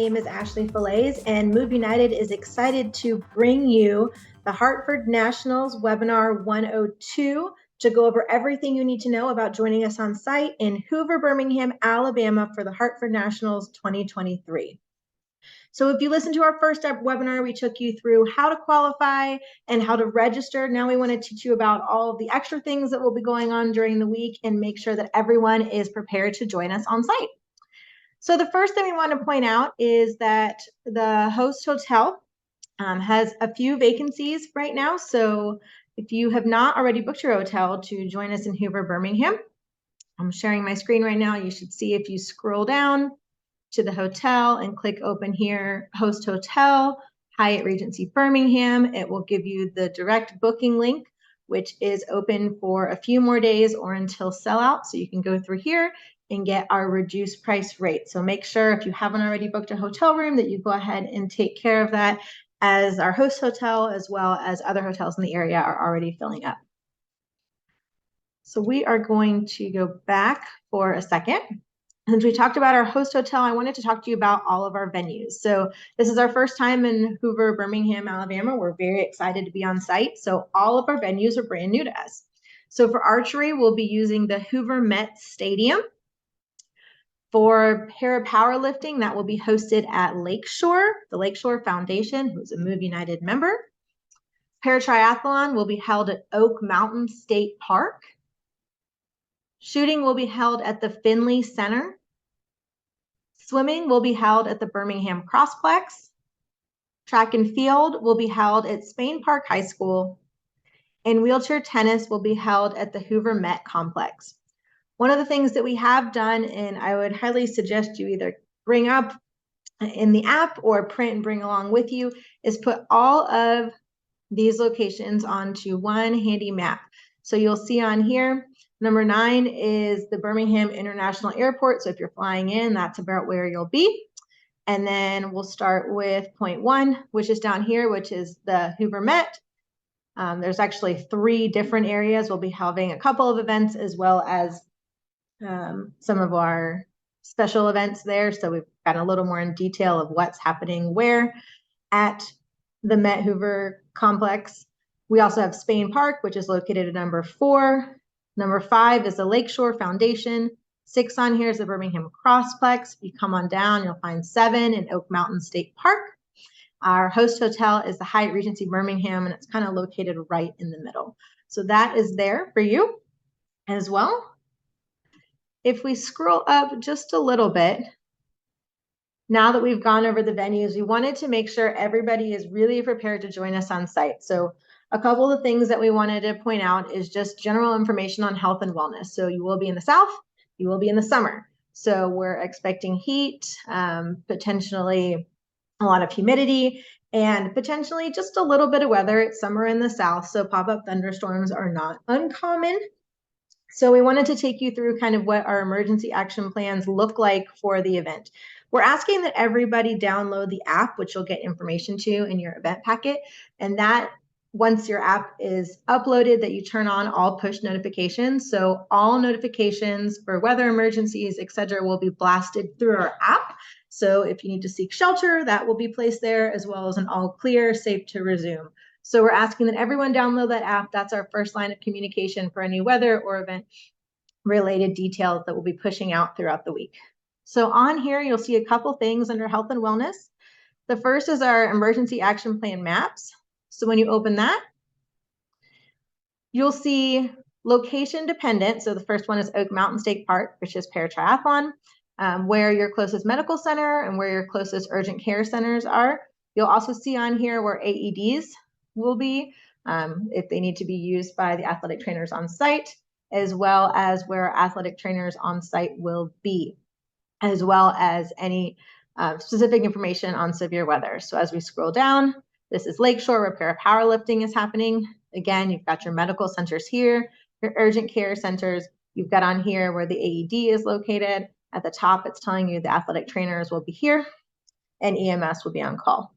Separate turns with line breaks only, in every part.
name is Ashley Fillets, and Move United is excited to bring you the Hartford Nationals Webinar 102 to go over everything you need to know about joining us on site in Hoover, Birmingham, Alabama for the Hartford Nationals 2023. So if you listened to our first webinar, we took you through how to qualify and how to register. Now we want to teach you about all of the extra things that will be going on during the week and make sure that everyone is prepared to join us on site. So the first thing we want to point out is that the host hotel has a few vacancies right now. So if you have not already booked your hotel to join us in Hoover, Birmingham, I'm sharing my screen right now. You should see if you scroll down to the hotel and click open here, host hotel, Hyatt Regency Birmingham. It will give you the direct booking link, which is open for a few more days or until sellout. So you can go through here and get our reduced price rate. So make sure if you haven't already booked a hotel room that you go ahead and take care of that, as our host hotel as well as other hotels in the area are already filling up. So we are going to go back for a second. Since we talked about our host hotel, I wanted to talk to you about all of our venues. So this is our first time in Hoover, Birmingham, Alabama. We're very excited to be on site. So all of our venues are brand new to us. So for archery, we'll be using the Hoover Met Stadium. For para-powerlifting, that will be hosted at Lakeshore, the Lakeshore Foundation, who's a Move United member. Para-triathlon will be held at Oak Mountain State Park. Shooting will be held at the Finley Center. Swimming will be held at the Birmingham Crossplex. Track and field will be held at Spain Park High School. And wheelchair tennis will be held at the Hoover Met Complex. One of the things that we have done, and I would highly suggest you either bring up in the app or print and bring along with you, is put all of these locations onto one handy map. So you'll see on here, number 9 is the Birmingham International Airport. So if you're flying in, that's about where you'll be. And then we'll start with point 1, which is down here, which is the Hoover Met. There's actually 3 different areas. We'll be having a couple of events as well as some of our special events there. So we've got a little more in detail of what's happening where at the Met Hoover complex. We also have Spain Park, which is located at number 4. Number 5 is the Lakeshore Foundation. 6 on here is the Birmingham Crossplex. If you come on down, you'll find 7 in Oak Mountain State Park. Our host hotel is the Hyatt Regency Birmingham, and it's kind of located right in the middle. So that is there for you as well. If we scroll up just a little bit, now that we've gone over the venues, we wanted to make sure everybody is really prepared to join us on site. So a couple of things that we wanted to point out is just general information on health and wellness. So you will be in the South, you will be in the summer. So we're expecting heat, potentially a lot of humidity, and potentially just a little bit of weather. It's summer in the South, so pop-up thunderstorms are not uncommon. So we wanted to take you through kind of what our emergency action plans look like for the event. We're asking that everybody download the app, which you'll get information to in your event packet. And that once your app is uploaded, that you turn on all push notifications. So all notifications for weather emergencies, et cetera, will be blasted through our app. So if you need to seek shelter, that will be placed there, as well as an all clear, safe to resume. So we're asking that everyone download that app. That's our first line of communication for any weather or event related details that we'll be pushing out throughout the week. So on here, you'll see a couple things under health and wellness. The first is our emergency action plan maps. So when you open that, you'll see location dependent. So the first one is Oak Mountain State Park, which is para-triathlon, where your closest medical center and where your closest urgent care centers are. You'll also see on here where AEDs will be, if they need to be used by the athletic trainers on site, as well as where athletic trainers on site will be, as well as any specific information on severe weather. So as we scroll down, this is Lakeshore where para-powerlifting is happening. Again, you've got your medical centers here, your urgent care centers. You've got on here where the AED is located. At the top, it's telling you the athletic trainers will be here and EMS will be on call.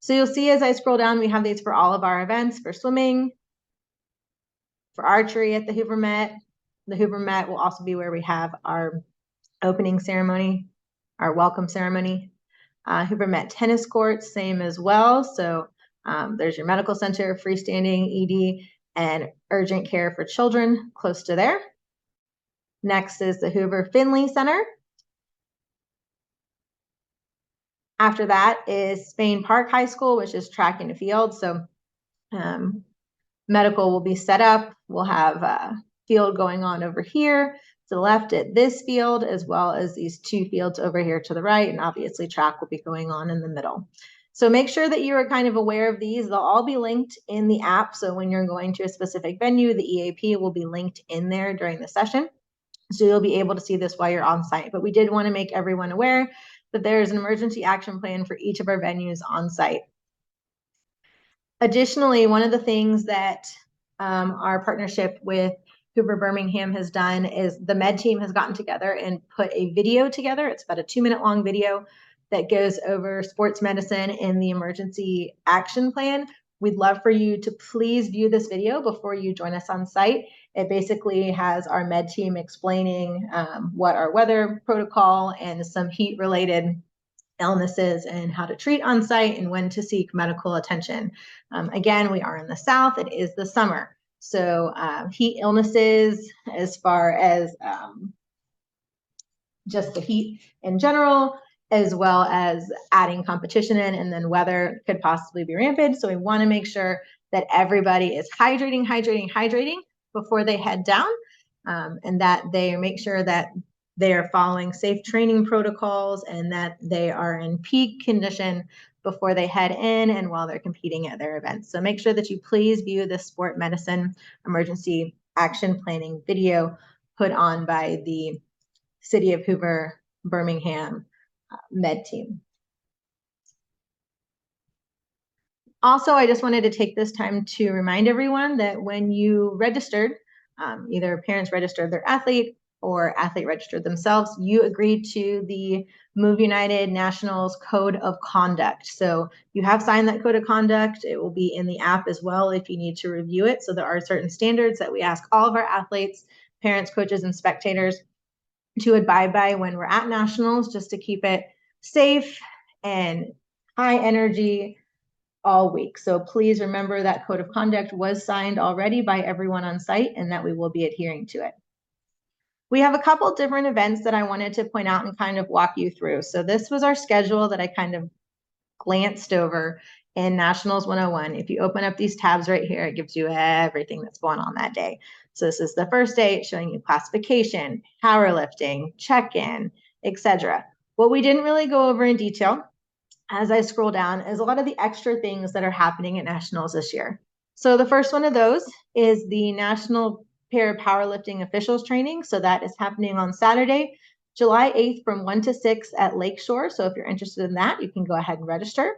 So you'll see as I scroll down, we have these for all of our events, for swimming, for archery at the Hoover Met. The Hoover Met will also be where we have our opening ceremony, our welcome ceremony. Hoover Met tennis courts, same as well. So there's your medical center, freestanding ED, and urgent care for children close to there. Next is the Hoover Finley Center. After that is Spain Park High School, which is track and field. So medical will be set up. We'll have a field going on over here to the left at this field, as well as these two fields over here to the right. And obviously track will be going on in the middle. So make sure that you are kind of aware of these. They'll all be linked in the app. So when you're going to a specific venue, the EAP will be linked in there during the session. So you'll be able to see this while you're on site. But we did want to make everyone aware that there's an emergency action plan for each of our venues on site. Additionally, one of the things that our partnership with Hoover Birmingham has done is the med team has gotten together and put a video together. It's about a 2-minute long video that goes over sports medicine and the emergency action plan. We'd love for you to please view this video before you join us on site. It basically has our med team explaining what our weather protocol and some heat related illnesses and how to treat on site and when to seek medical attention. Again, we are in the South. It is the summer. So heat illnesses, as far as just the heat in general, as well as adding competition in, and then weather could possibly be rampant. So we want to make sure that everybody is hydrating before they head down, and that they make sure that they are following safe training protocols and that they are in peak condition before they head in and while they're competing at their events. So make sure that you please view the sport medicine emergency action planning video put on by the City of Hoover Birmingham med team. Also, I just wanted to take this time to remind everyone that when you registered, either parents registered their athlete or athlete registered themselves, you agreed to the Move United Nationals Code of Conduct. So you have signed that Code of Conduct. It will be in the app as well if you need to review it. So there are certain standards that we ask all of our athletes, parents, coaches, and spectators to abide by when we're at nationals, just to keep it safe and high energy all week. So please remember that Code of Conduct was signed already by everyone on site and that we will be adhering to it. We have a couple different events that I wanted to point out and kind of walk you through. So this was our schedule that I kind of glanced over in Nationals 101. If you open up these tabs right here, it gives you everything that's going on that day. So this is the first day showing you classification, powerlifting, check-in, etc. What we didn't really go over in detail as I scroll down is a lot of the extra things that are happening at Nationals this year. So the first one of those is the National Para Powerlifting Officials Training. So that is happening on Saturday, July 8th from 1 to 6 at Lakeshore. So if you're interested in that, you can go ahead and register.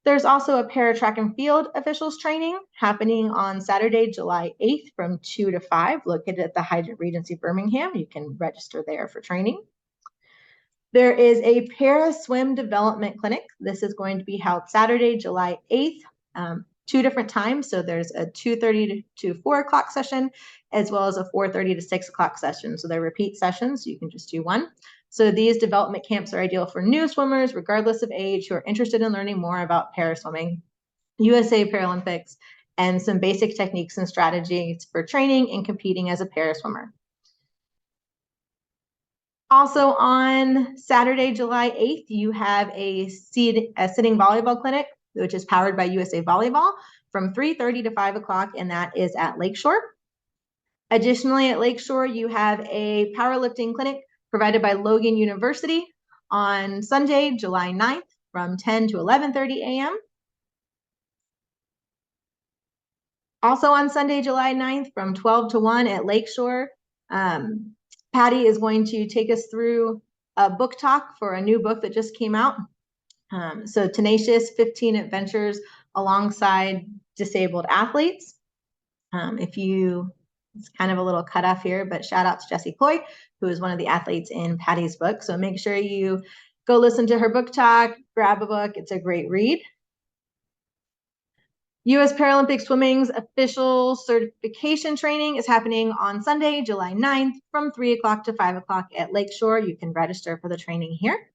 There's also a Para Track and Field Officials Training happening on Saturday, July 8th from 2 to 5, located at the Hyatt Regency Birmingham. You can register there for training. There is a Para Swim Development Clinic. This is going to be held Saturday, July 8th, 2 different times. So there's a 2:30 to 4 o'clock session, as well as a 4:30 to 6 o'clock session. So they're repeat sessions. So you can just do one. So these development camps are ideal for new swimmers, regardless of age, who are interested in learning more about para swimming, USA Paralympics, and some basic techniques and strategies for training and competing as a para swimmer. Also on Saturday, July 8th, you have a sitting volleyball clinic, which is powered by USA Volleyball from 3:30 to 5 o'clock, and that is at Lakeshore. Additionally, at Lakeshore, you have a powerlifting clinic provided by Logan University on Sunday, July 9th from 10 to 11:30 a.m. Also on Sunday, July 9th from 12 to 1 at Lakeshore, Patty is going to take us through a book talk for a new book that just came out. So Tenacious 15 Adventures Alongside Disabled Athletes. It's kind of a little cutoff here, but shout out to Jessie Cloy, who is one of the athletes in Patty's book. So make sure you go listen to her book talk, grab a book. It's a great read. U.S. Paralympic Swimming's official certification training is happening on Sunday, July 9th from 3 o'clock to 5 o'clock at Lakeshore. You can register for the training here.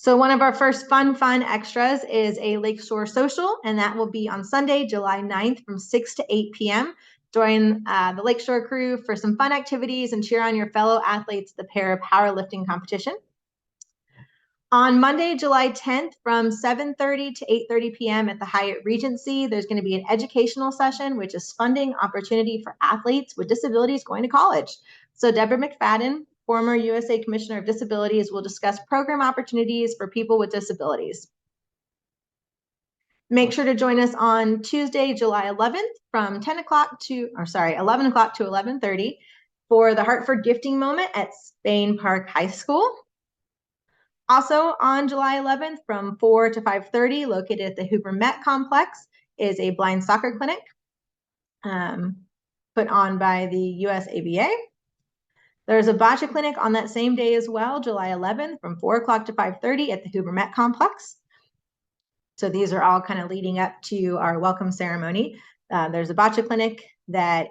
So one of our first fun extras is a Lakeshore Social, and that will be on Sunday, July 9th from 6 to 8 p.m. Join the Lakeshore crew for some fun activities and cheer on your fellow athletes at the para powerlifting competition. On Monday, July 10th from 7:30 to 8:30 p.m. at the Hyatt Regency, there's going to be an educational session, which is funding opportunity for athletes with disabilities going to college. So Deborah McFadden, former USA Commissioner of Disabilities, will discuss program opportunities for people with disabilities. Make sure to join us on Tuesday, July 11th from 11 o'clock to 11:30 for the Hartford Gifting Moment at Spain Park High School. Also on July 11th from 4 to 5:30, located at the Hoover Met Complex, is a blind soccer clinic put on by the USABA. There's a bocce clinic on that same day as well, July 11th from 4 o'clock to 5:30 at the Hoover Met Complex. So these are all kind of leading up to our welcome ceremony. There's a bocce clinic that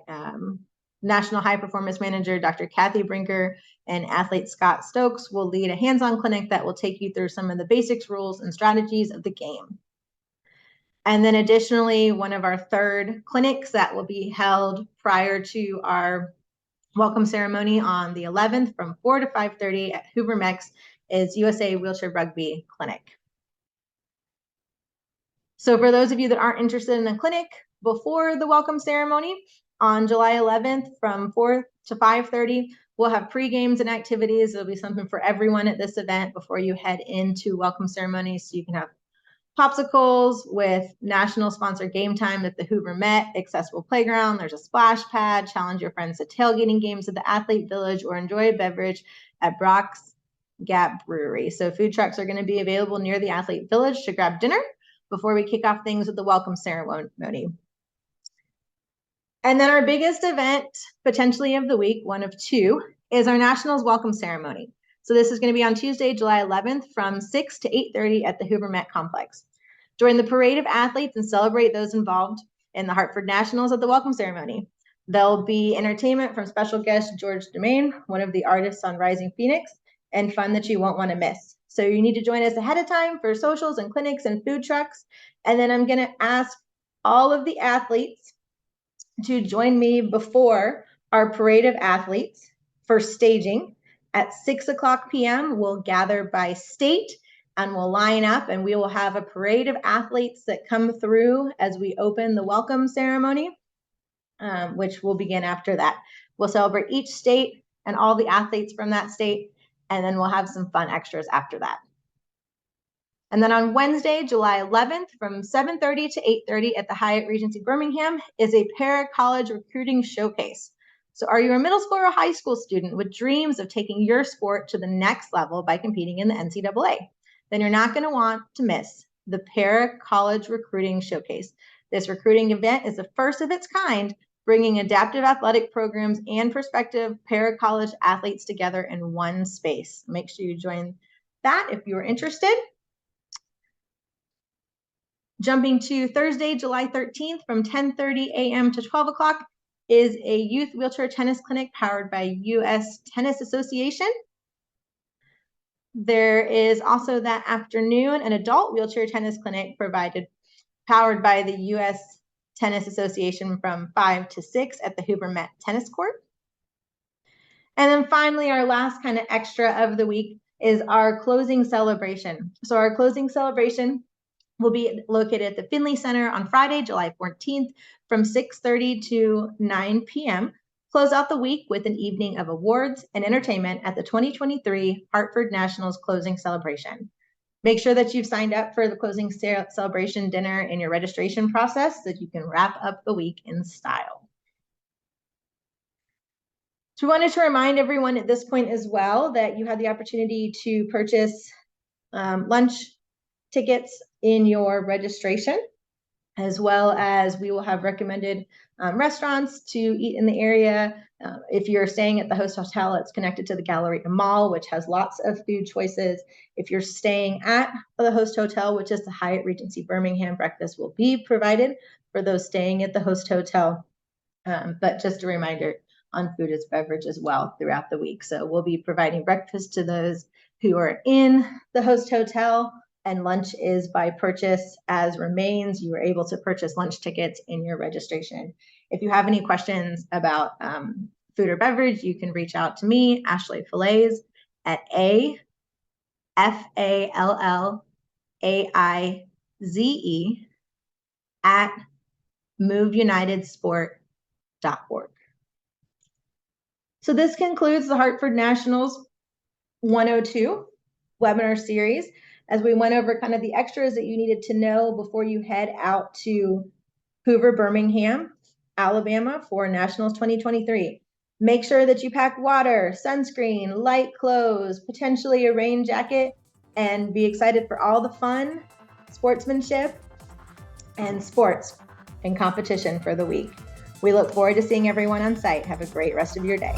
National High Performance Manager Dr. Kathy Brinker and athlete Scott Stokes will lead a hands-on clinic that will take you through some of the basics, rules, and strategies of the game. And then additionally, one of our third clinics that will be held prior to our welcome ceremony on the 11th from 4 to 5:30 at Hoover Mex is USA Wheelchair Rugby Clinic. So for those of you that aren't interested in a clinic before the welcome ceremony, on July 11th from 4 to 5:30, we'll have pre-games and activities. There'll be something for everyone at this event before you head into welcome ceremony. So you can have popsicles with national sponsor game time at the Hoover Met, accessible playground. There's a splash pad, challenge your friends to tailgating games at the Athlete Village, or enjoy a beverage at Brock's Gap Brewery. So food trucks are going to be available near the Athlete Village to grab dinner before we kick off things with the welcome ceremony. And then our biggest event, potentially of the week, one of two, is our Nationals welcome ceremony. So this is going to be on Tuesday, July 11th from 6 to 8:30 at the Hoover Met Complex. Join the parade of athletes and celebrate those involved in the Hartford Nationals at the welcome ceremony. There'll be entertainment from special guest George Domain, one of the artists on Rising Phoenix, and fun that you won't want to miss. So you need to join us ahead of time for socials and clinics and food trucks. And then I'm going to ask all of the athletes to join me before our parade of athletes for staging. At 6 o'clock p.m., we'll gather by state and we'll line up, and we will have a parade of athletes that come through as we open the welcome ceremony, which will begin after that. We'll celebrate each state and all the athletes from that state, and then we'll have some fun extras after that. And then on Wednesday, July 11th, from 7:30 to 8:30 at the Hyatt Regency Birmingham is a para-college recruiting showcase. So are you a middle school or a high school student with dreams of taking your sport to the next level by competing in the NCAA? Then you're not going to want to miss the para-college recruiting showcase. This recruiting event is the first of its kind, bringing adaptive athletic programs and prospective para-college athletes together in one space. Make sure you join that if you are interested. Jumping to Thursday, July 13th from 10:30 a.m. to 12 o'clock is a youth wheelchair tennis clinic powered by U.S. Tennis Association. There is also that afternoon an adult wheelchair tennis clinic powered by the U.S. Tennis Association from 5 to 6 at the Hoover Met Tennis Court. And then finally, our last kind of extra of the week is our closing celebration. So our closing celebration will be located at the Finley Center on Friday, July 14th from 6:30 to 9 p.m. Close out the week with an evening of awards and entertainment at the 2023 Hartford Nationals closing celebration. Make sure that you've signed up for the closing celebration dinner in your registration process so that you can wrap up the week in style. So we wanted to remind everyone at this point as well that you had the opportunity to purchase lunch tickets in your registration, as well as we will have recommended restaurants to eat in the area. If you're staying at the host hotel, it's connected to the Galleria Mall, which has lots of food choices. If you're staying at the host hotel, which is the Hyatt Regency Birmingham, breakfast will be provided for those staying at the host hotel. But just a reminder on food as beverage as well throughout the week. So we'll be providing breakfast to those who are in the host hotel, and lunch is by purchase as remains. You are able to purchase lunch tickets in your registration. If you have any questions about food or beverage, you can reach out to me, Ashley Fallaize, at AFALLAIZE at moveunitedsport.org. So this concludes the Hartford Nationals 102 webinar series, as we went over kind of the extras that you needed to know before you head out to Hoover, Birmingham, Alabama for Nationals 2023. Make sure that you pack water, sunscreen, light clothes, potentially a rain jacket, and be excited for all the fun, sportsmanship, and sports and competition for the week. We look forward to seeing everyone on site. Have a great rest of your day.